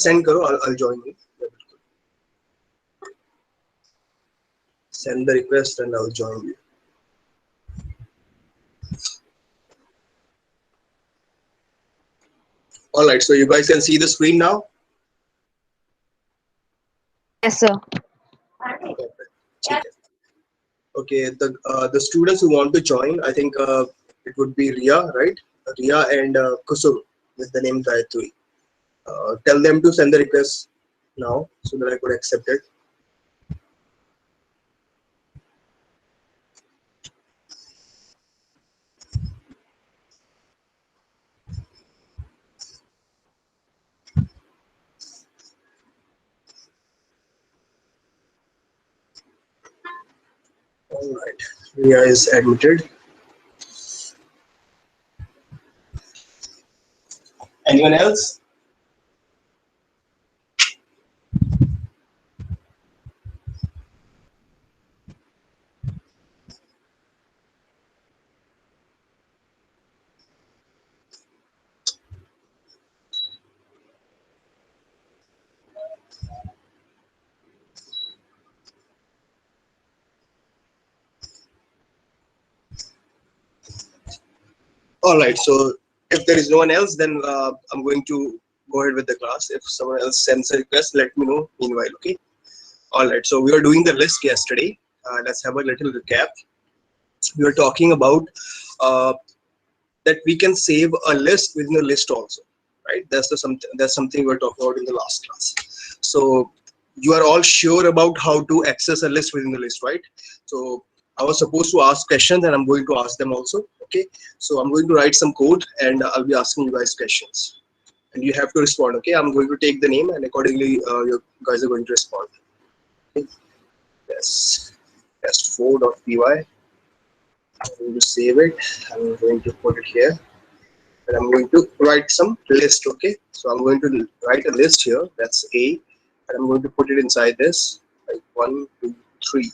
send karo, I'll join you. Send the request and I'll join you. All right, so you guys can see the screen now. Yes, sir. Okay, the students who want to join, I think it would be Ria, right? Ria and Kusum with the name Gayatri. Tell them to send the request now so that I could accept it. All right, Ria is admitted. Anyone else? All right, so if there is no one else, then I'm going to go ahead with the class. If someone else sends a request, let me know meanwhile, okay? All right, so we were doing the list yesterday. Let's have a little recap. We were talking about uh, that we can save a list within a list also, right? That's something we were talking about in the last class. So you are all sure about how to access a list within the list, right? So I was supposed to ask questions and I'm going to ask them also, okay? So I'm going to write some code and I'll be asking you guys questions and you have to respond, okay? I'm going to take the name and accordingly you guys are going to respond. Okay? Yes, test4.py. I'm going to save it. I'm going to put it here and I'm going to write some list, okay? So I'm going to write a list here, that's A, and I'm going to put it inside this, like 1, 2, 3.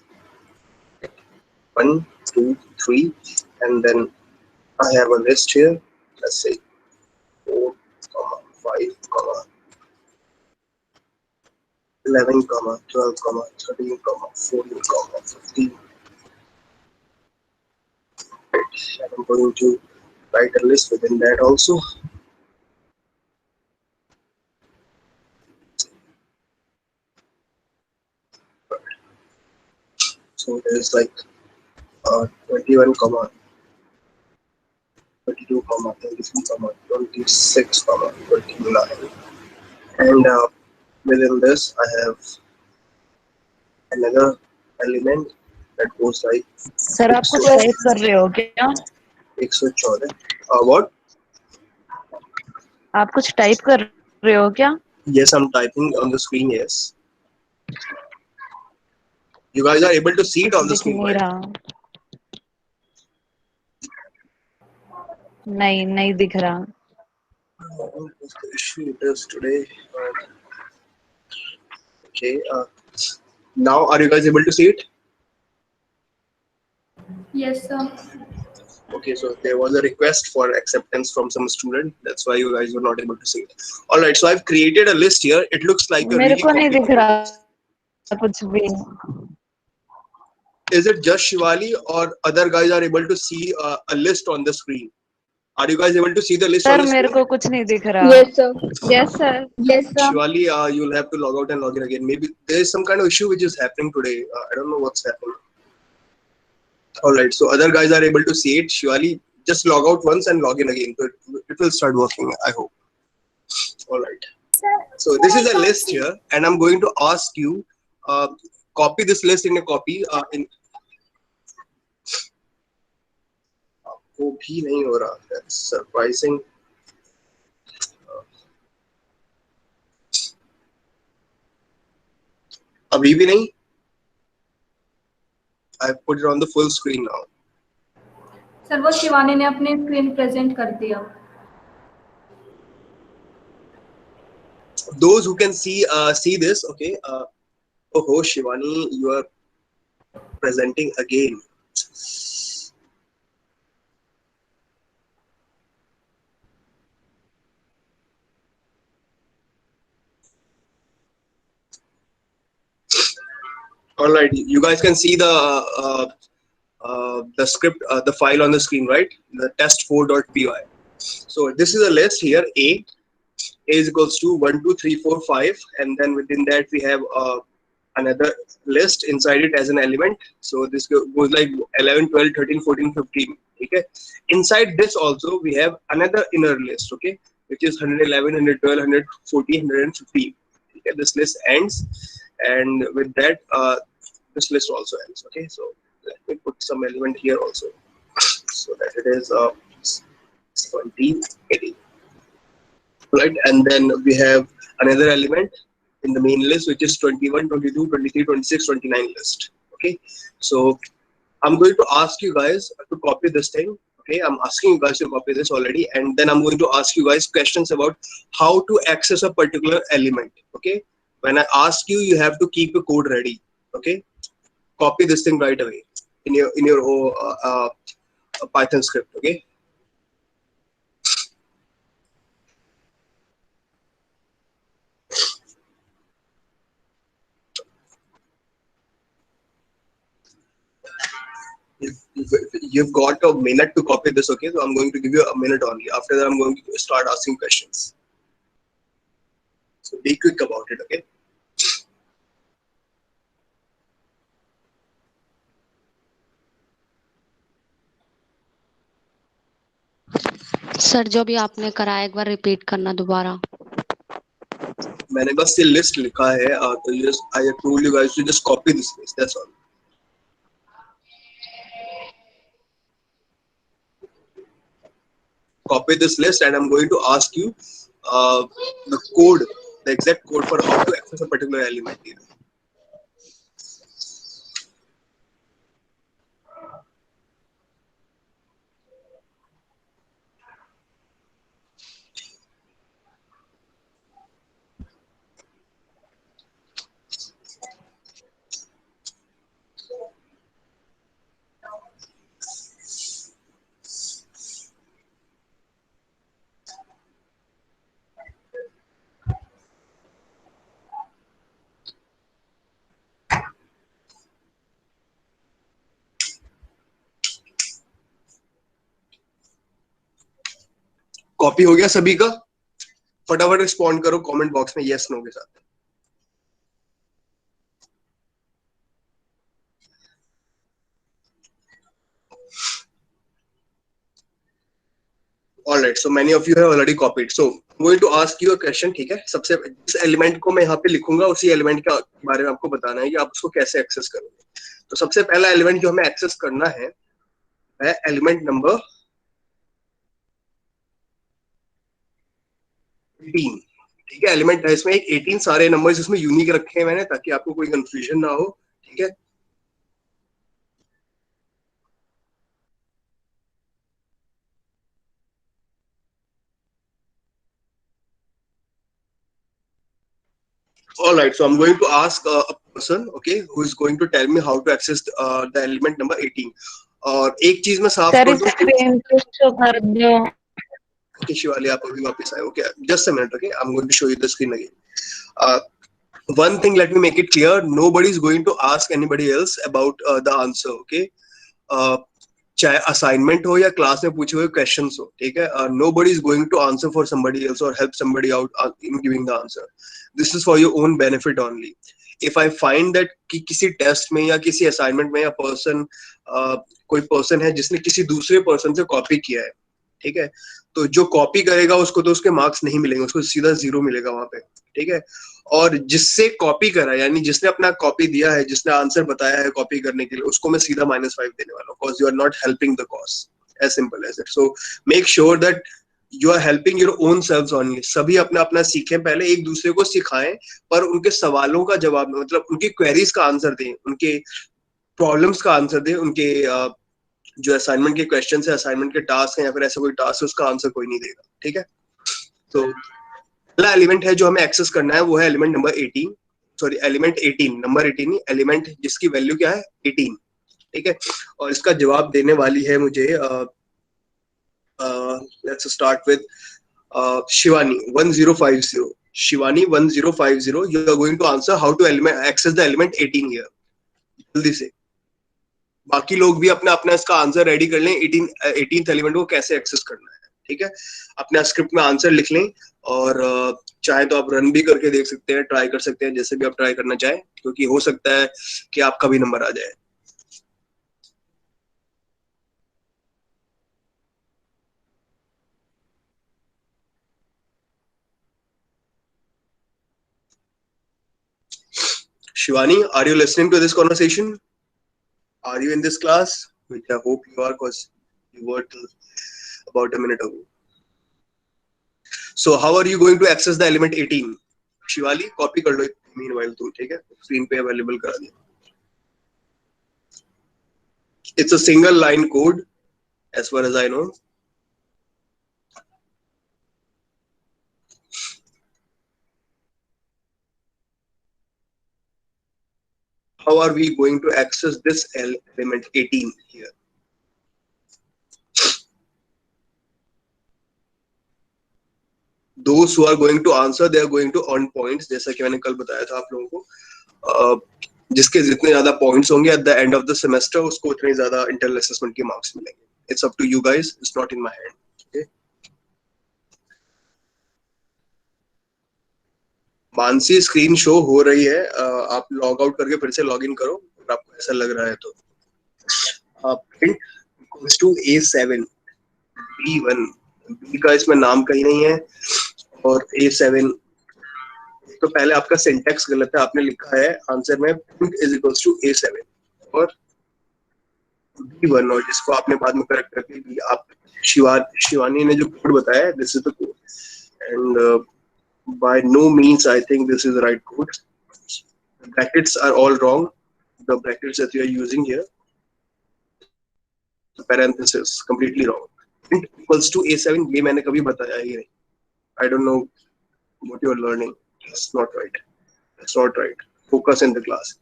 1, 2, 3, and then I have a list here, let's say 4, 5, 11, 12, 13, 14, 15. And I'm going to write a list within that also. So there's like 21, 22, 23, 26, 29. And within this, I have another element that goes like sir आप कुछ type कर रहे हो क्या? 114. What? आप कुछ type कर रहे हो क्या? Yes, I'm typing on the screen. Yes. You guys are able to see it on the दिख screen, नहीं right? रहा. नहीं दिख रहा. What is the issue it is today? Okay. Now, are you guys able to see it? Yes, sir. Okay, so there was a request for acceptance from some student. That's why you guys were not able to see it. All right, so I've created a list here. It looks like a मेरे really को नहीं दिख complicated रहा list. कुछ भी. Is it just Shivali or other guys are able to see a list on the screen? Are you guys able to see the list on sir the मेरे screen? को कुछ नहीं दिख रहा. Yes, sir. Yes, sir. Yes, sir. Shivali, you'll have to log out and log in again. Maybe there is some kind of issue which is happening today. I don't know what's happening. All right, so other guys are able to see it. Shivali, just log out once and log in again. So it will start working, I hope. All right. So this is a list here, and I'm going to ask you copy this list in a copy in. वो भी नहीं हो रहा. That's surprising. अभी भी नहीं. I've put it on the full screen now. Sir वो शिवानी ने अपनी स्क्रीन प्रेजेंट कर दिया. Those who can see this, okay. Oh, Shivani, you are presenting again. All right, you guys can see the script, the file on the screen, right? The test4.py. So this is a list here. A is equals to 1, 2, 3, 4, 5, and then within that we have another list inside it as an element. So this goes like 11, 12, 13, 14, 15. Okay. Inside this also we have another inner list. Okay, which is 111, 112, 140, 115. Okay, this list ends, and with that this list also ends. Okay, so let me put some element here also, so that it is 20, 80. Right, and then we have another element in the main list, which is 21, 22, 23, 26, 29 list. Okay, so I'm going to ask you guys to copy this thing. Okay, I'm asking you guys to copy this already, and then I'm going to ask you guys questions about how to access a particular element. Okay, when I ask you, you have to keep a code ready. Okay, copy this thing right away in your Python script. Okay. You've got a minute to copy this. Okay, so I'm going to give you a minute only. After that, I'm going to start asking questions. So be quick about it. Okay. Sir जो भी आपने करा एक बार repeat करना दोबारा. मैंने बस ये लिस्ट लिखा है, तो I told you guys to just copy this list. That's all. Copy this list, and I'm going to ask you the code, the exact code for how to access a particular element here. Copy हो गया सभी का? फटाफट respond करो comment box में yes no के साथ. All right, so many of you have already copied. So I'm going to ask you a question. ठीक है, सबसे जिस एलिमेंट को मैं यहाँ पे लिखूंगा उसी एलिमेंट के बारे में आपको बताना है कि आप उसको कैसे एक्सेस करोगे. तो सबसे पहला एलिमेंट जो हमें एक्सेस करना है एलिमेंट नंबर 18. ठीक है, एलिमेंट है इसमें एक 18 सारे नंबर्स इसमें यूनिक रखे हैं मैंने, ताकि आपको कोई कंफ्यूजन ना हो. ठीक है, all right, so I'm going to ask a person, okay, who is going to tell me how to access the element number 18. और एक चीज मैं साफ कर दूं, स्क्रीन पे शो कर दो. Okay, शिवाली आप अभी वापस आए. Okay, just a minute. Okay, I'm going to show you the screen again. One thing, let me make it clear: nobody is going to ask anybody else about the answer. Okay, चाहे assignment हो या class में पूछे हुए questions हो, ठीक है? Nobody is going to answer for somebody else or help somebody out in giving the answer. This is for your own benefit only. If I find that कि किसी टेस्ट में या किसी असाइनमेंट में या कोई पर्सन है जिसने किसी दूसरे पर्सन से कॉपी किया है, ठीक है, तो जो कॉपी करेगा उसको तो उसके मार्क्स नहीं मिलेंगे, उसको सीधा 0 मिलेगा वहां पे. ठीक है, और जिससे कॉपी करा यानी जिसने अपना कॉपी दिया है, जिसने आंसर बताया है कॉपी करने के लिए, उसको मैं सीधा -5 देने वाला हूँ, because you are not helping the cause. As simple as it. So make sure that you are helping your own selves only. सभी अपना अपना सीखें, पहले एक दूसरे को सिखाएं, पर उनके सवालों का जवाब, मतलब उनकी क्वेरीज का आंसर दें, उनके प्रॉब्लम्स का आंसर दें, उनके जो असाइनमेंट के क्वेश्चन है, असाइनमेंट के टास्क है या फिर ऐसा कोई टास्क है, उसका आंसर कोई नहीं देगा. ठीक है, तो पहला एलिमेंट है जो हमें एक्सेस करना है वो है element number 18. Sorry, element 18, number 18 नहीं, एलिमेंट जिसकी वैल्यू क्या है 18. ठीक है, और इसका जवाब देने वाली है मुझे let's start with Shivani 1050. Shivani 1050, you are going to answer how to access the element 18 here. जल्दी से। बाकी लोग भी अपना अपना इसका आंसर रेडी कर लें, 18th एलिमेंट को कैसे एक्सेस करना है। ठीक है, अपने स्क्रिप्ट में आंसर लिख लें, और चाहे तो आप रन भी करके देख सकते हैं, ट्राई कर सकते हैं, जैसे भी आप ट्राई करना चाहें, क्योंकि हो सकता है कि आपका भी नंबर आ जाए। Shivani, are you listening to this conversation? Are you in this class? Which I hope you are, because you were till about a minute ago. So how are you going to access the element 18? Shivali, copy कर लो meanwhile तू, ठीक है, screen पे available करा दिया। It's a single line code as far as I know. How are we going to access this element 18 here? Those who are going to answer, they are going to earn points, जैसा कि मैंने कल बताया था आप लोगों को। जिसके जितने ज्यादा पॉइंट्स होंगे at the end of the semester, उसको उतने ज्यादा इंटरनल असेसमेंट के मार्क्स मिलेंगे। It's up to you guys, it's not in my hand. Okay, Mansi screen show हो रही है, आप लॉग आउट करके फिर से लॉग इन करो, अगर आपको ऐसा लग रहा है तो। Print equals to A7 B1, B का इसमें नाम कहीं नहीं है, और A7, तो पहले आपका सिंटैक्स गलत है, आपने लिखा है आंसर में print is equals to A7 और B1, और जिसको आपने बाद में करेक्ट करके आप शिवानी ने जो कोड बताया, this is the code, and by no means I think this is the right code. The brackets are all wrong. The brackets that you are using here, the parenthesis, completely wrong. Int equals to A7, ये मैंने कभी बताया ही नहीं। I don't know what you are learning. That's not right. That's not right. Focus in the class.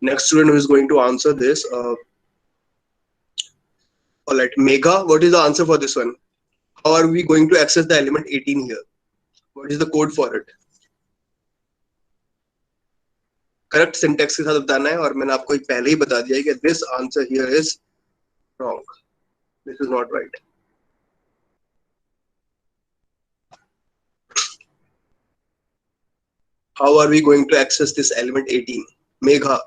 Next student who is going to answer this. All right, Megha, what is the answer for this one? How are we going to access the element 18 here? What is the code for it? Correct syntax के साथ बताना है, और मैंने आपको एक पहले ही बता दिया है कि this answer here is wrong, this is not right. How are we going to access this element 18? Megha,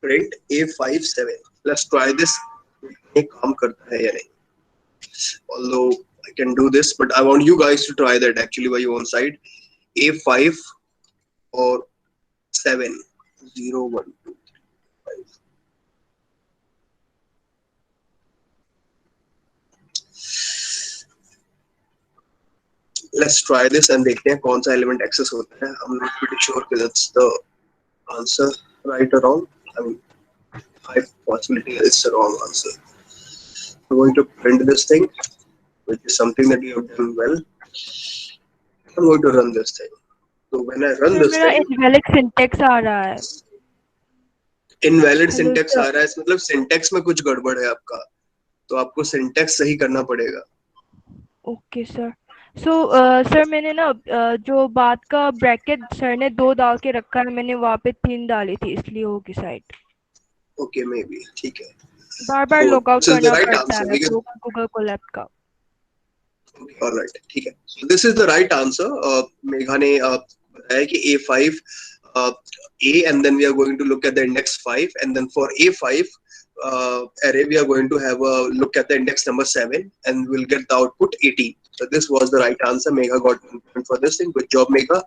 print A57, let's try this, ये काम करता है या नहीं। although I can do this, but I want you guys to try that actually by your own side. A5 or 7, 0, 1, 2, 3, 5. Let's try this and देखते हैं कौन सा एलिमेंट एक्सेस होता है। I'm not pretty sure कि that's the answer, right or wrong. I mean, high possibility it's the wrong answer. I'm going to print this thing, which is something that you have done well. I'm going to run this thing. So when I run this मेरा thing, invalid syntax आ रहा है। Invalid Hello, syntax sir. आ रहा है, मतलब syntax में कुछ गड़बड़ है आपका, तो आपको सिंटेक्स सही करना पड़ेगा। Okay sir. सो सर मैंने ना जो बात का ब्रैकेट सर ने 2 डाल के रखा है, मैंने वहाँ पे 3 डाली थी, इसलिए होगी साइड। ओके, मे बी, ठीक है। बार-बार So log out this is the करना right पड़ता answer. है वो गूगल कोलैब का। Okay, all right, ठीक है। So this is the right answer. Megha ने बताया कि A5, A, and then we are going to look at the index 5, and then for A5 array we are going to have a look at the index number 7, and we'll get the output 18. So this was the right answer. Megha got 1 point for this thing. Good job, Megha.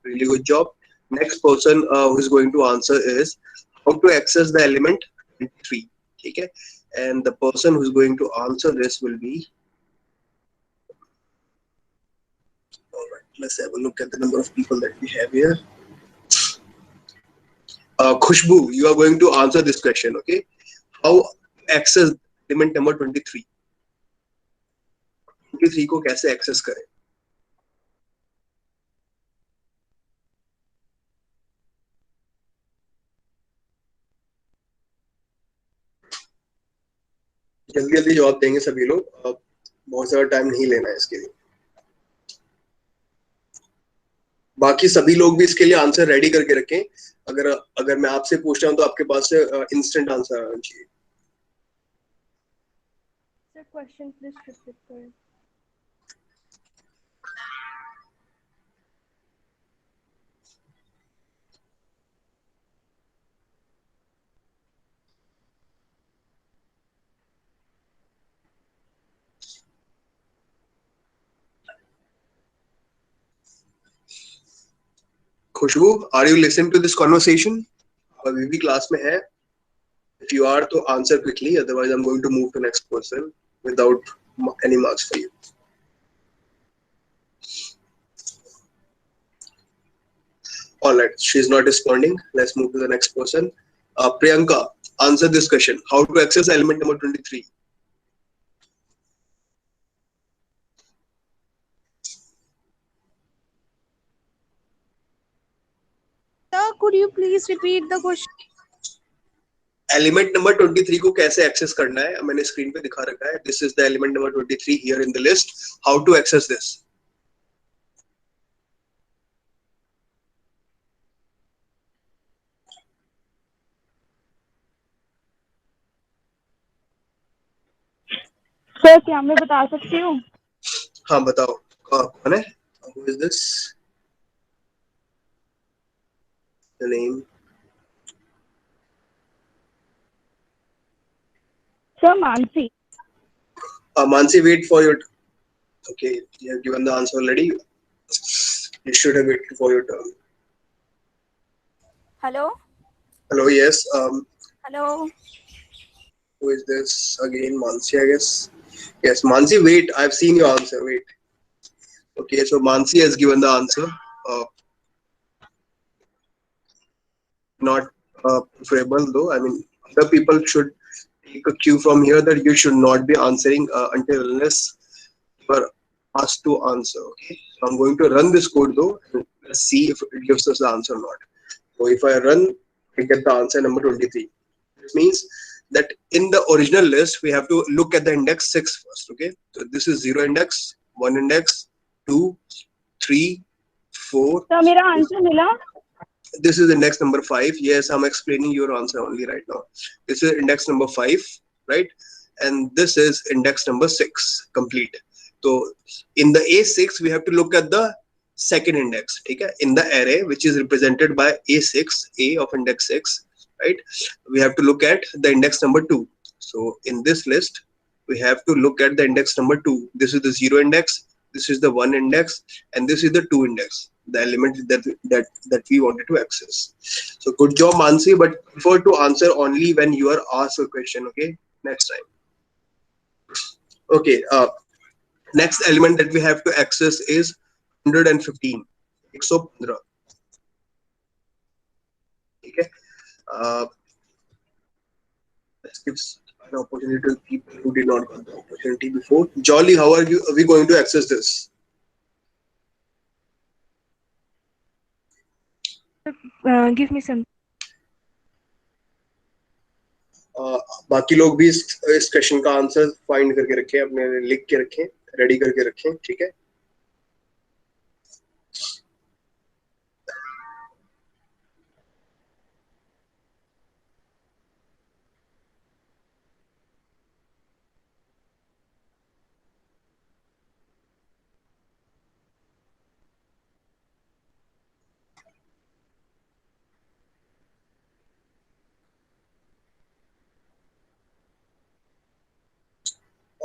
Really good job. Next person who is going to answer is how to access the element 23. Okay, and the person who is going to answer this will be. All right, let's have a look at the number of people that we have here. Khushbu, you are going to answer this question. Okay, how to access element number 23? 23 को कैसे access करें? जल्दी जल्दी जवाब देंगे सभी लोग, बहुत ज्यादा टाइम नहीं लेना है इसके लिए। बाकी सभी लोग भी इसके लिए आंसर रेडी करके रखें। अगर अगर मैं आपसे पूछ रहा हूँ तो आपके पास से इंस्टेंट आंसर आना चाहिए। सर क्वेश्चन प्लीज रिपीट करें। Khushboo, are you listening to this conversation? अभी भी क्लास में है? If you are, तो answer quickly. Otherwise, I'm going to move to next person without any marks for you. All right, she's not responding. Let's move to the next person. Priyanka, answer this question. How to access element number 23? Sir, could you please repeat the question? Element number 23 को कैसे access करना है मैंने screen पे दिखा रखा है. This is the element number 23 here in the list. How to access this? Sir क्या मैं बता सकती हूँ? हाँ बताओ, कौन है? Who is this? The name? Sir Mansi. Mansi, wait for your. Okay, you have given the answer already. You should have waited for your turn. Hello. Hello, yes. Hello. Who is this again? Mansi, I guess. Yes, Mansi, wait. I've seen your answer. Wait. Okay, so Mansi has given the answer. Not preferable though. I mean, other people should take a cue from here that you should not be answering until unless you are asked to answer. Okay, so I'm going to run this code though, and let's see if it gives us the answer or not. So if I run, I get the answer number 23. This means that in the original list we have to look at the index 6 first. Okay, so this is 0 index, 1 index, 2, 3, 4. Sir मेरा answer मिला? This is index number 5. Yes, I'm explaining your answer only right now. This is index number 5, right? And this is index number 6 complete. So in the A6 we have to look at the second index. Okay, in the array which is represented by A6, A of index 6, right? We have to look at the index number 2. So in this list we have to look at the index number 2. This is the 0 index, this is the 1 index, and this is the 2 index, the element that we wanted to access. So good job, Mansi, but prefer to answer only when you are asked a question. Okay, next time. Okay, next element that we have to access is 115. 115. Okay, let's give an opportunity to people who did not got the opportunity before. Jolly, how are we going to access this? Give me some. बाकी लोग भी इस question का answer find करके रखें, अपने लिख के रखें, रेडी करके रखें. ठीक है,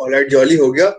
ऑलराइट जॉली, हो गया?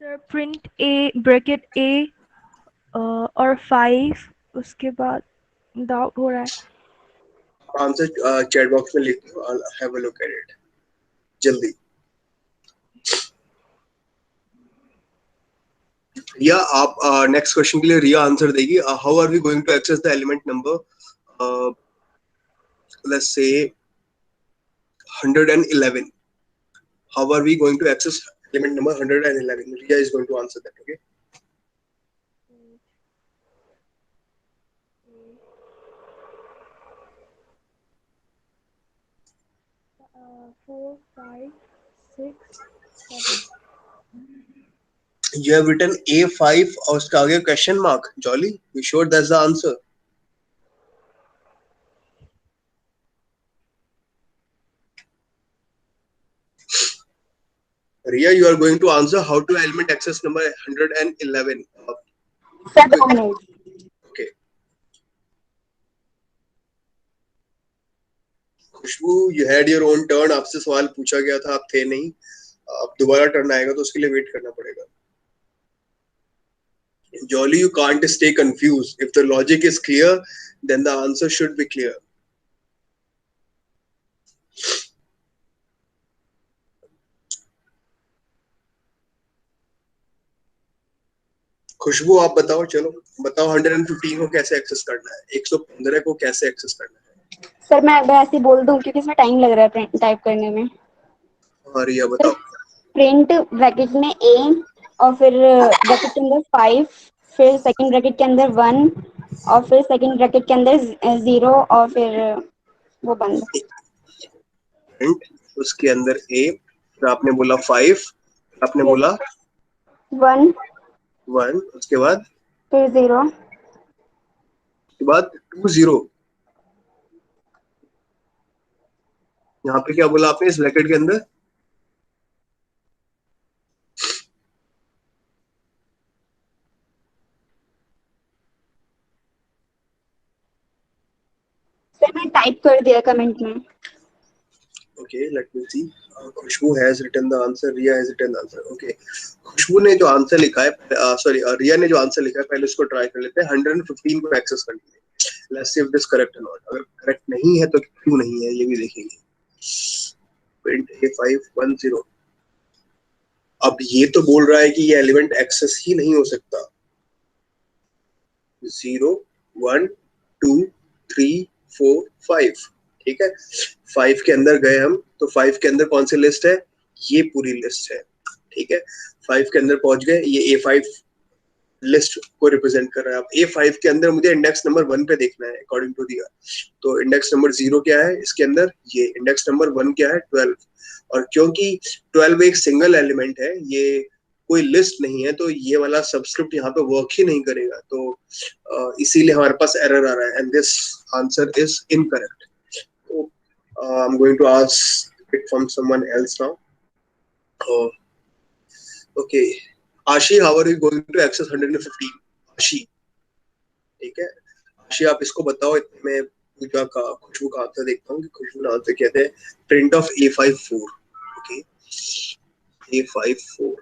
सर प्रिंट ए ब्रैकेट ए और 5 उसके बाद डाउट हो रहा है। आंसर चैट बॉक्स में लिख दो, I'll have a look at it जल्दी। रिया आप नेक्स्ट क्वेश्चन के लिए रिया आंसर देगी। How are we going to access the element number let's say 111? How are we going to access element number 111? Riya is going to answer that, okay? Four, 5, 6, 7. You have written A5 और उसका आगे question mark. Jolly, you sure that's the answer? Riya, you are going to answer how to element access number 111. Okay. Khushboo, you had your own turn. आपसे सवाल पूछा गया था, आप थे नहीं। अब दोबारा टर्न आएगा तो उसके लिए वेट करना पड़ेगा। Jolly, you can't stay confused. If the logic is clear, then the answer should be clear. खुशबू आप बताओ, चलो बताओ 115 को कैसे एक्सेस करना है, 115 को कैसे एक्सेस करना है। सर मैं ऐसे बोल दूं क्योंकि इसमें टाइम लग रहा है टाइप करने में। हाँ रिया बताओ। प्रिंट ब्रैकेट में ए और फिर ब्रैकेट के अंदर 5, फिर सेकंड ब्रैकेट के अंदर 1 और फिर सेकंड ब्रैकेट के अंदर 0 और फिर वो बंद। प्रिंट उसके अंदर ए, फिर आपने बोला 5, आपने बोला 1 उसके बाद फिर 0 उसके बाद 20। यहाँ पे क्या बोला आपने इस ब्रैकेट के अंदर? सर मैं टाइप कर दिया कमेंट में। Okay, let me see. Khushbu has written the answer. Riya has written the answer. Okay. खुशबू ने जो आंसर लिखा है, सॉरी रिया ने जो आंसर लिखा है, पहले उसको ट्राई कर लेते हैं। 115 को एक्सेस कर लेते हैं। Let's see if this correct और नॉट। अगर करेक्ट नहीं है तो क्यों नहीं है ये भी देखेंगे। Print A510। अब ये तो बोल रहा है कि ये एलिमेंट एक्सेस ही नहीं हो सकता। 0 1 2 3 4 5, ठीक है। 5 के अंदर गए हम, तो 5 के अंदर कौन सी लिस्ट है? ये पूरी लिस्ट है, ठीक है। 5 के अंदर पहुंच गए, ये A5 लिस्ट को रिप्रेजेंट कर रहा है। अब A5 के अंदर मुझे इंडेक्स नंबर 1 पे देखना है अकॉर्डिंग टू दिया। तो इंडेक्स नंबर 0 क्या है इसके अंदर? ये इंडेक्स नंबर 1 क्या है? 12। और क्योंकि 12 एक सिंगल एलिमेंट है, ये कोई लिस्ट नहीं है, तो ये वाला सबस्क्रिप्ट यहाँ पे वर्क ही नहीं करेगा। तो इसीलिए हमारे पास एरर आ रहा है, and this answer is incorrect. तो I'm going to ask it from someone else now. Okay, Ashi, how are you going to access 115? Ashi, ठीक है। Ashi, आप इसको बताओ। मैं पूजा का खुशबू का आंसर देखता हूँ कि खुशबू ने आंसर कहते हैं print of A54। Okay, A54,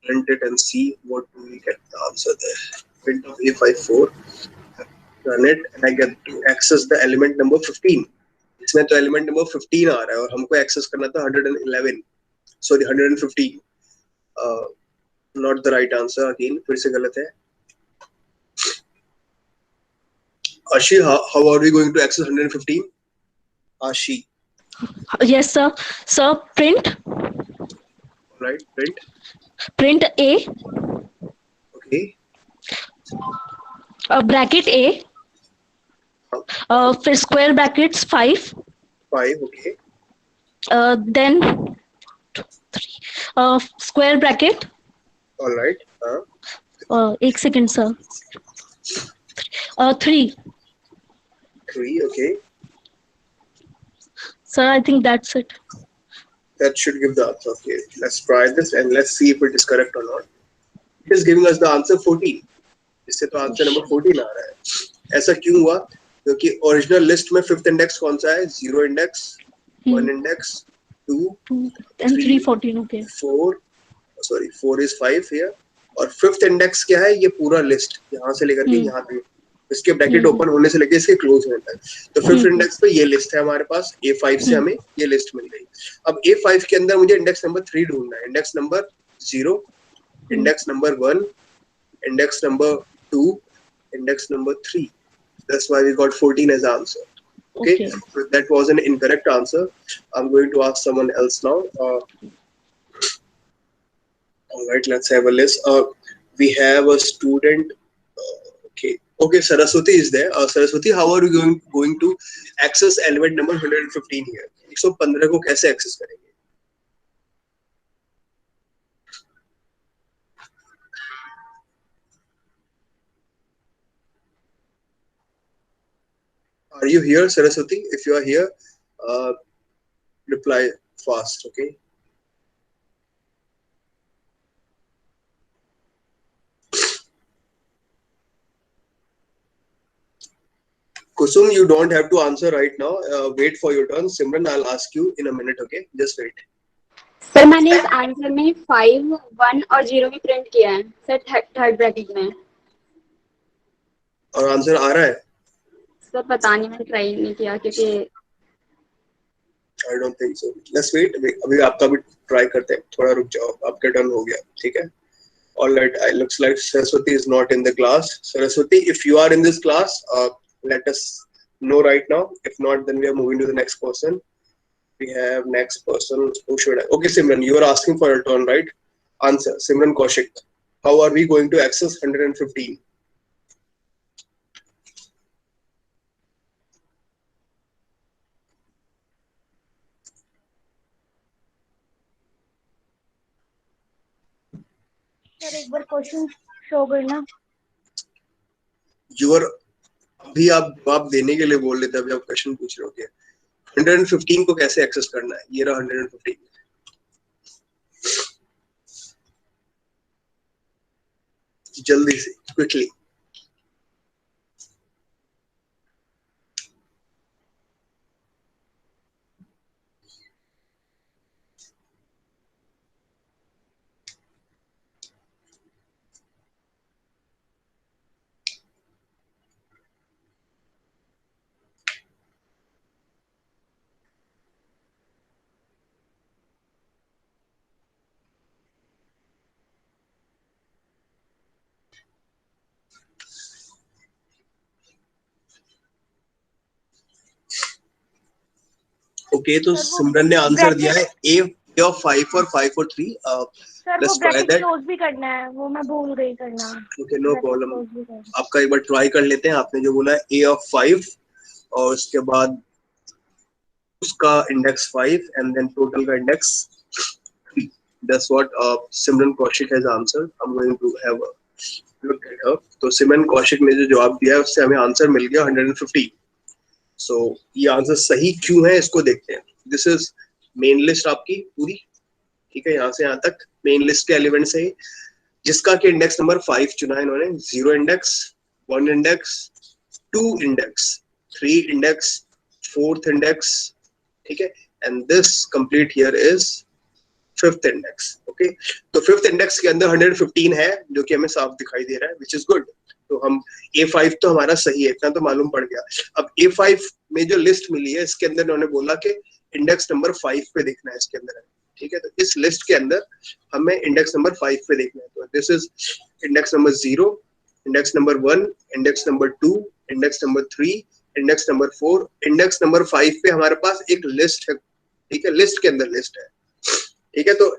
print it and see what do we get the answer there. Print of A54, run it and I get to access the element number 15. इसमें तो element number 15 आ रहा है और हमको access करना था 111, sorry 115। Not the right answer, again फिर से गलत है। Ashi, how are we going to access 115? Ashi. Yes, sir. Sir, print. Right, print. Print A. Okay. Bracket A. For square brackets 5. 5, okay. Then 3. Square bracket. All right. 1 second, sir. 3. 3, okay. Sir, I think that's it. That should give the answer. Okay, let's try this and let's see if it is correct or not. It is giving us the answer 14. इससे तो answer number 14 आ रहा है। ऐसा क्यों हुआ? क्योंकि original list में 5th index कौन सा है? 0 index, 1 index, 2 and 3, 14. Okay. 4 sorry 4 is 5 here और फिफ्थ इंडेक्स क्या है, ये पूरा लिस्ट यहाँ से लेकर के यहाँ तक, इसके ब्रैकेट ओपन होने से लेकर इसके क्लोज होने तक। तो फिफ्थ इंडेक्स पे ये लिस्ट है हमारे पास, A5 से हमें ये लिस्ट मिल गई। अब A5 के अंदर मुझे इंडेक्स नंबर 3 ढूंढना है, index number 0, index number 1, index number 2, index number 3. That's why we got 14 as answer. Okay, so that was an incorrect answer. I'm going to ask someone else now. All right, let's have a list. We have a student. Okay, Saraswati is there. Saraswati, how are you going to access element number 115 here? 115 को कैसे access करेंगे? Are you here, Saraswati? If you are here, reply fast, okay? Kusum, you don't have to answer right now. Wait for your turn. Simran, I'll ask you in a minute, okay? Just wait. Sir मैंने इस answer में 5, 1 और 0 भी print किया है sir third bracket में। और answer आ रहा है? सर पता नहीं, मैंने ट्राई नहीं किया क्योंकि I don't think so. Let's wait. अभी आपका भी ट्राई करते हैं, थोड़ा रुक जाओ, आपका टर्न हो गया, ठीक है? All right. It looks like Saraswati is not in the class. Saraswati, if you are in this class, let us know right now. If not, then we are moving to the next person. We have next person. Who should I? Okay, Simran, you are asking for a turn, right? Answer. Simran Kaushik. How are we going to access 115? Sir एक बार question show करना। You are अभी आप जवाब देने के लिए बोल रहे थे, अभी आप क्वेश्चन पूछ रहे हो। 115 को कैसे एक्सेस करना है? ये रहा 115। जल्दी से, क्विकली। ओके, तो सिमरन ने आंसर दिया है A of 5 और 5 और 3. सर वो ब्रैकेट क्लोज भी करना है, वो मैं भूल गई करना। Okay, no problem. आपका एक बार ट्राई कर लेते हैं। आपने जो बोला है A of 5 और उसके बाद उसका इंडेक्स 5 एंड देन टोटल का index 3. That's what Simran Kaushik has answered. I'm going to have a look at her. तो सिमरन कौशिक ने जो जवाब दिया है उससे हमें आंसर मिल गया 150. सो ये आंसर सही क्यों है इसको देखते हैं। दिस इज मेन लिस्ट आपकी पूरी, ठीक है, यहाँ से यहाँ तक मेन लिस्ट के एलिमेंट्स है, जिसका कि इंडेक्स नंबर 5 चुना है इन्होंने। 0 index, 1 index, 2 index, 3 index, 4th index, ठीक है, and this complete here is 5th index. Okay, तो 5th इंडेक्स के अंदर 115 है जो कि हमें साफ दिखाई दे रहा है, विच इज गुड। तो हम A5 तो हमारा सही है, इतना तो मालूम पड़ गया। अब A5 में जो लिस्ट मिली है इसके अंदर उन्होंने बोला कि इंडेक्स नंबर 5 पे देखना है इसके अंदर, ठीक है। तो इस लिस्ट के अंदर हमें इंडेक्स नंबर 5 पे देखना है। तो this is index number 0, index number 1, index number 2, index number 3, index number 4, index number 5 पे हमारे पास एक लिस्ट है, ठीक है, लिस्ट के अंदर लिस्ट है, ठीक है। तो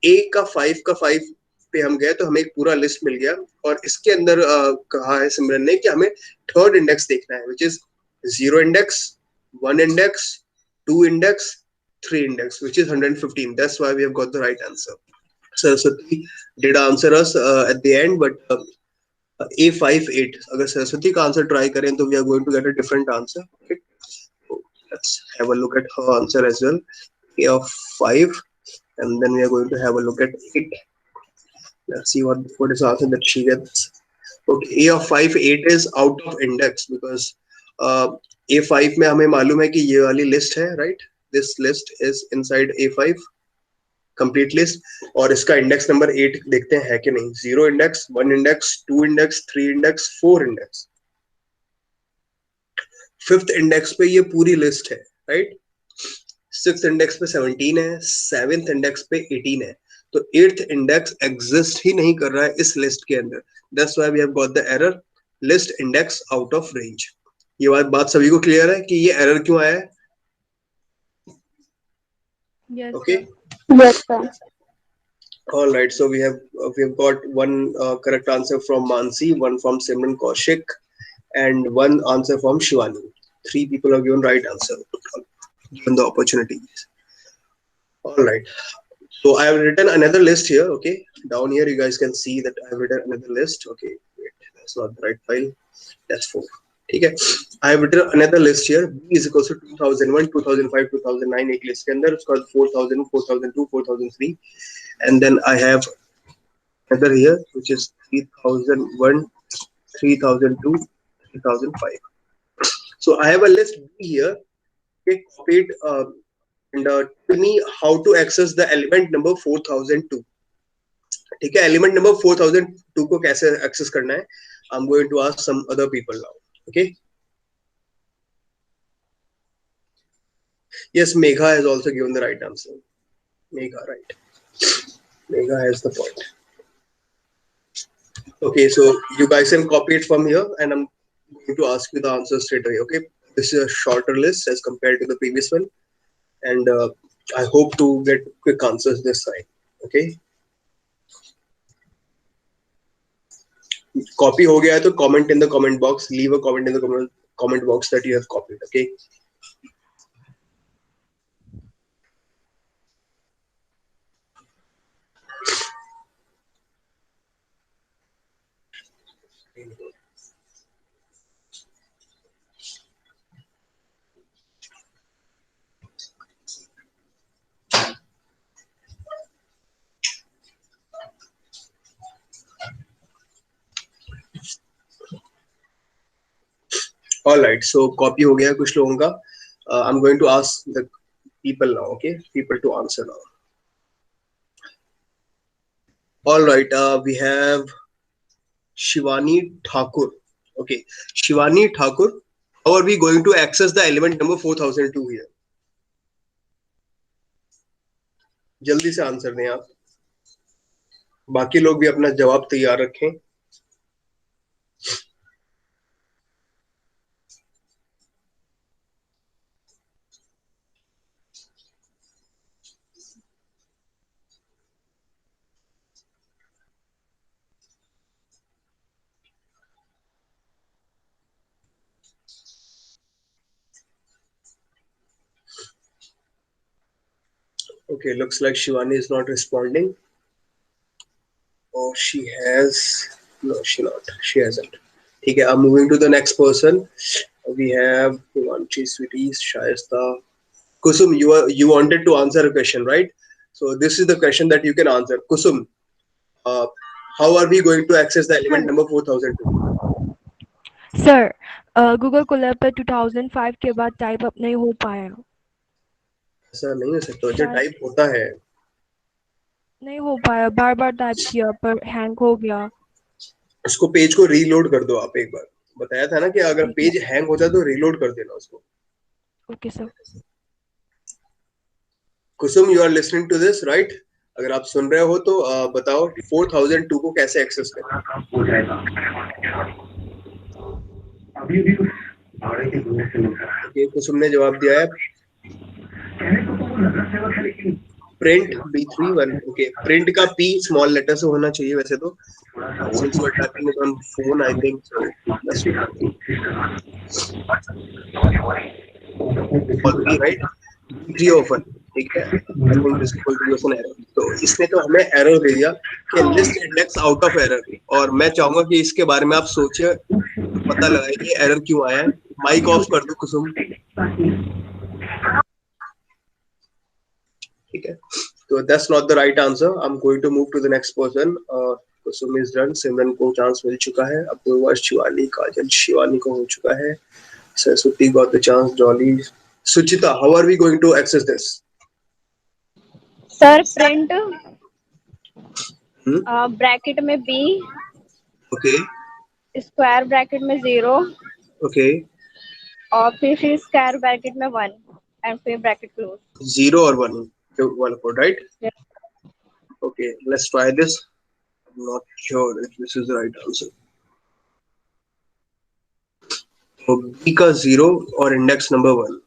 A का 5 पे हम गए तो हमें एक पूरा लिस्ट मिल गया, और इसके अंदर कहा है सिमरन ने कि हमें थर्ड इंडेक्स देखना है, which is 0 index, 1 index, 2 index, 3 index, which is 115. That's why we have got the right answer. Saraswati did answer us at the end, but A58. अगर सरस्वती का आंसर ट्राई करें तो we are going to get a different answer. Okay, so let's have a look at her answer as well. A of 5, and then we are going to have a look at 8. Let's see what is the answer that she gets. Okay, A of 5, 8 is out of index because A5 में हमें मालूम है कि ये वाली list है, right, this list is inside A5 complete list, और इसका इंडेक्स नंबर 8 देखते हैं है कि नहीं. 0 index, 1 index, 2 index, 3 index, 4 index. 5th index पे ये पूरी लिस्ट है, राइट. 6th इंडेक्स पे 17 है, 7th इंडेक्स पे 18 है. तो 8th इंडेक्स एग्जिस्ट ही नहीं कर रहा है इस लिस्ट के अंदर. That's why we have got the error list index out of range. ये बात सभी को क्लियर है कि ये एरर क्यों आया है? Yes, Okay. sir. Yes, sir. All right, so we have got one correct answer from Mansi, one from Simran Kaushik, and one answer from Shivani. 3 people have given right answer given the opportunities. All right, so I have written another list here. Okay, down here you guys can see that I have written another list. Okay, wait, that's not the right file. That's 4. ठीक है. I have written another list here. B is equals to 2001, 2005, 2009 एक list के अंदर. उसका 4000, 4002, 4003, and then I have another here which is 3001, 3002, 3005. So I have a list B here. Okay, copied and tell me how to access the element number 4002. ठीक है, element number 4002 को कैसे access करना है? I'm going to ask some other people now. Okay. Yes, Megha has also given the right answer. Megha, right. Megha has the point. Okay, so you guys can copy it from here and I'm going to ask you the answer straight away. Okay, this is a shorter list as compared to the previous one, and I hope to get quick answers this time. Okay, copy हो गया है तो comment in the comment box. Leave a comment in the comment box that you have copied. Okay. All right, so copy हो गया है कुछ लोगों का. I'm going to ask the people now. Okay, people to answer now. All right, we have Shivani Thakur. Okay, Shivani Thakur, how are we going to access the element number 4002 here? जल्दी से answer दें आप. बाकी लोग भी अपना जवाब तैयार रखें. Okay, looks like Shivani is not responding. Oh, she has. No, she not. She hasn't. Okay, I'm moving to the next person. We have Himanshi, Sweeties, Shayesta. Kusum, you wanted to answer a question, right? So this is the question that you can answer. Kusum, how are we going to access the element number 4002? Sir, Google Colab पे 2005 के बाद type up नहीं हो पाया. ऐसा नहीं हो सकता. जो टाइप होता है नहीं हो पाया. बार-बार टाइप किया पर हैंग हो गया. उसको पेज को रीलोड कर दो. आप एक बार बताया था ना कि अगर पेज हैंग हो जाए तो रीलोड कर देना उसको. Okay, sir. Kusum, you are listening to this, right? अगर आप सुन रहे हो तो बताओ 4002 को कैसे एक्सेस करें. Okay, कुसुम ने जवाब दिया है प्रिंट B31. ओके, प्रिंट का P स्मॉल लेटर से होना चाहिए वैसे तो. Since we're typing it on phone, I think so. That's right. B3 open. ठीक है. I think this is going to be an error. तो इसने तो हमें एरर दे दिया कि list index out of error. और मैं चाहूंगा कि इसके बारे में आप सोचिए, पता लगाइए कि एरर क्यों आया है. माइक ऑफ कर दो कुसुम. ठीक है. So that's not the right answer. I'm going to move to the next person. Kusum is done. सिमरन को चांस मिल चुका है. अपूर्वा, शिवानी, काजल, शिवानी को हो चुका है. Saraswati got the chance. Jolly, Suchita, how are we going to access this? Sir print Hmm? Bracket में B, Okay, square bracket में 0 okay. और फिर स्क्वायर ब्रैकेट में 1 एंड फिर bracket close. 0 or 1? 1 code, right? Okay, let's try this. I'm not sure if this is the right answer. So B का 0 और index number 1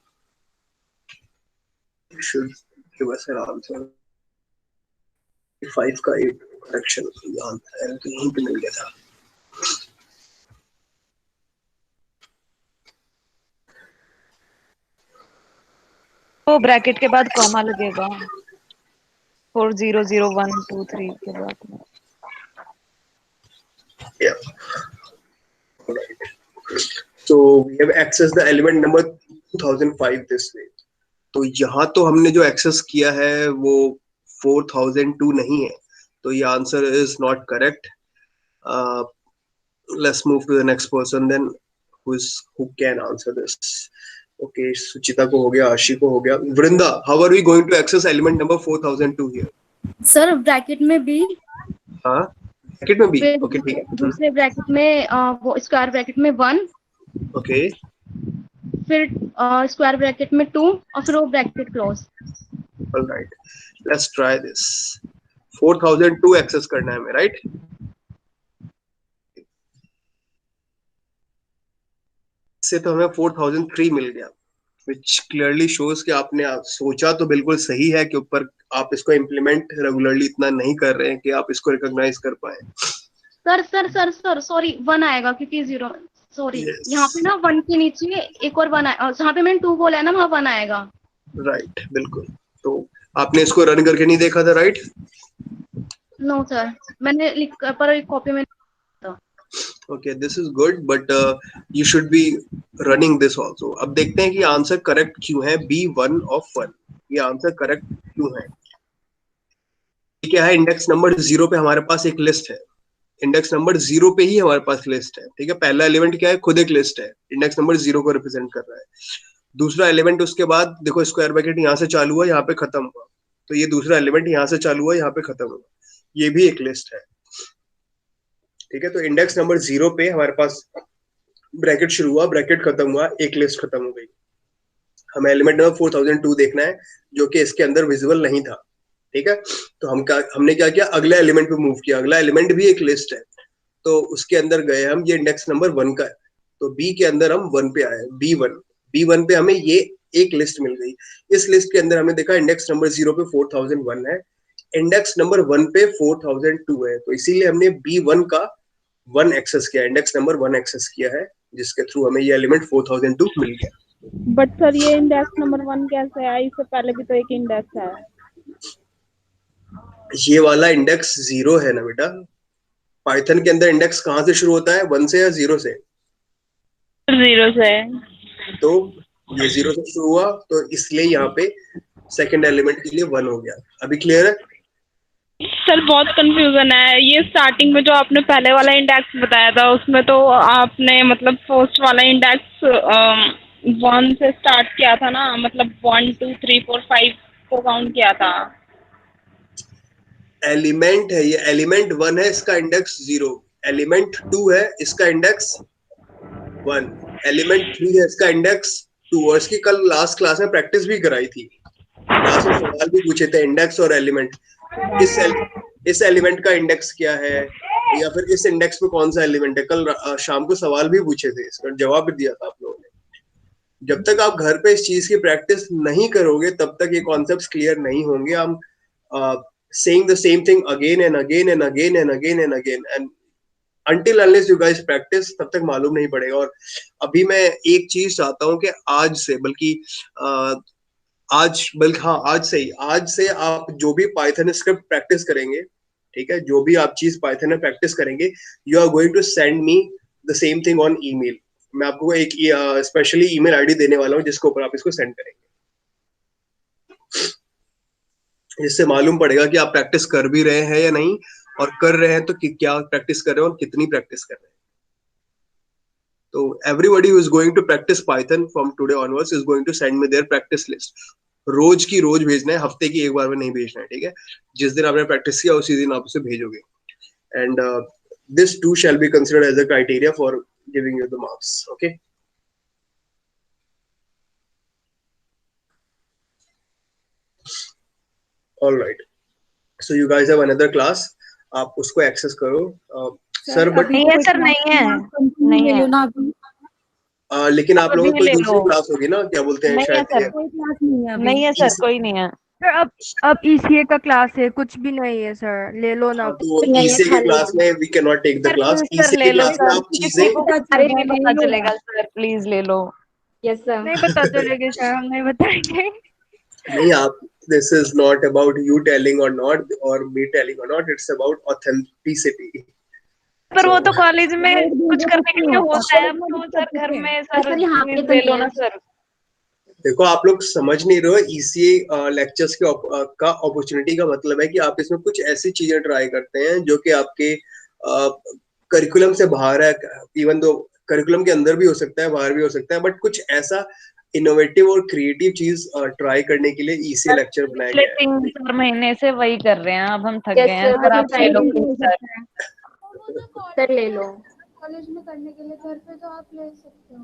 should give us an answer. 5 का 8 correction यहीं पे मिल गया था. तो ब्रैकेट के बाद कॉमा लगेगा 4 0 0 1 2 3 के बाद में. Yeah. Right. So we have accessed the element number 2005 this way. तो यहाँ तो हमने जो एक्सेस किया है वो 4002 नहीं है, तो ये answer is not correct. Let's move to the next person then who can answer this. Okay, Suchita को हो गया, आशी को हो गया. Vrinda, how are we going to access element number 4002 here? Sir bracket में बी, हाँ, ब्रैकेट में भी. ओके, ठीक है. दूसरे ब्रैकेट में वो स्क्वायर ब्रैकेट में 1, ओके, फिर स्क्वायर ब्रैकेट में 2 और फिर वो bracket close. Alright, let's try this. 4002 access करना है हमें, राइट? इससे तो हमें 4003 मिल गया, which clearly shows कि आपने सोचा तो बिल्कुल सही है कि ऊपर आप इसको इम्प्लीमेंट रेगुलरली इतना नहीं कर रहे हैं कि आप इसको रिकॉग्नाइज कर पाए. Sir sir sir sir sorry 1 आएगा क्योंकि 0 सॉरी Yes. यहाँ पे ना 1 के नीचे एक और 1 आएगा, जहाँ पे मैंने 2 बोला है ना वहाँ 1 आएगा. राइट, बिल्कुल. तो आपने इसको रन करके नहीं देखा था, राइट? नो सर, मैंने लिख पर एक कॉपी में. Okay, this is good, but you should be running this also. अब देखते हैं कि आंसर करेक्ट क्यों है. B1 of 1, ये आंसर करेक्ट क्यों है? क्या है, इंडेक्स नंबर 0 पे हमारे पास एक लिस्ट है. इंडेक्स नंबर 0 पे ही हमारे पास लिस्ट है. ठीक है, पहला एलिमेंट क्या है, खुद एक लिस्ट है, इंडेक्स नंबर 0 को रिप्रेजेंट कर रहा है. दूसरा एलिमेंट उसके बाद देखो, स्क्वायर ब्रैकेट यहाँ से चालू हुआ, यहाँ पे खत्म हुआ, तो ये दूसरा एलिमेंट यहाँ से चालू हुआ, यहाँ पे खत्म हुआ, ये भी एक लिस्ट है. ठीक है, तो इंडेक्स नंबर 0 पे हमारे पास ब्रैकेट शुरू हुआ, ब्रैकेट खत्म हुआ, एक लिस्ट खत्म हो गई. हमें एलिमेंट नंबर 4002 देखना है, जो कि इसके अंदर विजिबल नहीं था. ठीक है, तो हमने क्या किया, अगला एलिमेंट पे मूव किया. अगला एलिमेंट भी एक लिस्ट है, तो उसके अंदर गए हम. ये इंडेक्स नंबर 1 का है, तो बी के अंदर हम 1 पे आए. B1 पे हमें ये एक लिस्ट मिल गई. इस लिस्ट के अंदर हमने देखा इंडेक्स नंबर 0 पे 4001 है, इंडेक्स नंबर 1 पे 4002 है, तो इसीलिए हमने B1 का 1 एक्सेस किया, इंडेक्स नंबर 1 एक्सेस किया है, जिसके थ्रू हमें ये एलिमेंट 4002 मिल गया. बट सर ये इंडेक्स नंबर 1 कैसे है? इससे पहले भी तो एक इंडेक्स है. ये वाला इंडेक्स 0 है ना बेटा. पाइथन के अंदर इंडेक्स कहाँ से शुरू होता है, 1 से या 0 से? 0 से. तो ये 0 से शुरू हुआ, तो इसलिए यहाँ पे सेकंड एलिमेंट के लिए 1 हो गया. अभी क्लियर है? सर बहुत कंफ्यूजन है. ये स्टार्टिंग में जो आपने पहले वाला इंडेक्स बताया था उसमें तो आपने मतलब फर्स्ट वाला इंडेक्स 1 से स्टार्ट किया था ना, मतलब 1 2 3 4 5 को काउंट किया था. एलिमेंट है ये, एलिमेंट 1 है, इसका इंडेक्स 0. एलिमेंट 2 है, इसका इंडेक्स 1. एलिमेंट 3 है, इसका इंडेक्स 2. और इसकी कल लास्ट क्लास में प्रैक्टिस भी कराई थी. क्लास में सवाल भी पूछे थे, इंडेक्स और एलिमेंट. इस एलिमेंट का इंडेक्स क्या है, या फिर इस इंडेक्स पे कौन सा एलिमेंट है. कल शाम को सवाल भी पूछे थे, इसका जवाब भी दिया था आप लोगों ने. जब तक आप घर पे इस चीज की प्रैक्टिस नहीं करोगे तब तक ये कॉन्सेप्ट्स क्लियर नहीं होंगे. हम saying the same thing again and again and again and again and again, and until unless you guys practice, तब तक मालूम नहीं पड़ेगा. और अभी मैं एक चीज चाहता हूँ कि आज से आज से आप जो भी पाइथन स्क्रिप्ट प्रैक्टिस करेंगे, ठीक है, जो भी आप चीज पाइथन में प्रैक्टिस करेंगे, you are going to send me the same thing on email. मैं आपको एक स्पेशली ईमेल आईडी देने वाला हूँ जिसके ऊपर आप इसको सेंड करेंगे, जिससे मालूम पड़ेगा कि आप प्रैक्टिस कर भी रहे हैं या नहीं, और कर रहे हैं तो क्या प्रैक्टिस कर रहे हैं और कितनी प्रैक्टिस कर रहे हैं. So everybody who is going to practice Python from today onwards is going to send me their practice list. रोज की रोज भेजना है, हफ्ते की एक बार में नहीं भेजना है, ठीक है? जिस दिन आपने प्रैक्टिस किया उसी दिन आप उसे भेजोगे. And this too shall be considered as a criteria for giving you the marks. Okay. All right. So you guys have another class. आप उसको एक्सेस करो. सर बट नहीं है सर, नहीं है. लेकिन आप लोगों को कोई दूसरी क्लास होगी ना, क्या बोलते हैं शायद. नहीं है सर, कोई नहीं है सर. अब ECA का क्लास है, कुछ भी नहीं है सर, ले लो ना. तो ECA के क्लास में we cannot take the class. ECA के क्लास में आप चीजें पता चलेगा सर, प्लीज ले लो. Yes sir. नहीं पता चलेगा सर, हम नहीं बताएंगे. नहीं आप, this is not about you telling or not or me telling or not, it's about authenticity. पर वो तो कॉलेज में कुछ करने के लिए होता है, तो सर घर में सर ले लो ना सर. देखो आप लोग समझ नहीं रहे हो. ECA लेक्चर्स का अपॉर्चुनिटी का मतलब है कि आप इसमें कुछ ऐसी चीजें ट्राई करते हैं जो कि आपके करिकुलम से बाहर है. इवन दो करिकुलम के अंदर भी हो सकता है, बाहर भी हो सकता है, बट कुछ ऐसा इनोवेटिव और क्रिएटिव चीज ट्राई करने के लिए ECA लेक्चर बनाया गया है. 3 महीने से वही कर रहे हैं, अब हम थक गए हैं सर. आप ले लो सर, ले लो. कॉलेज में करने के लिए घर पे तो आप ले सकते हो.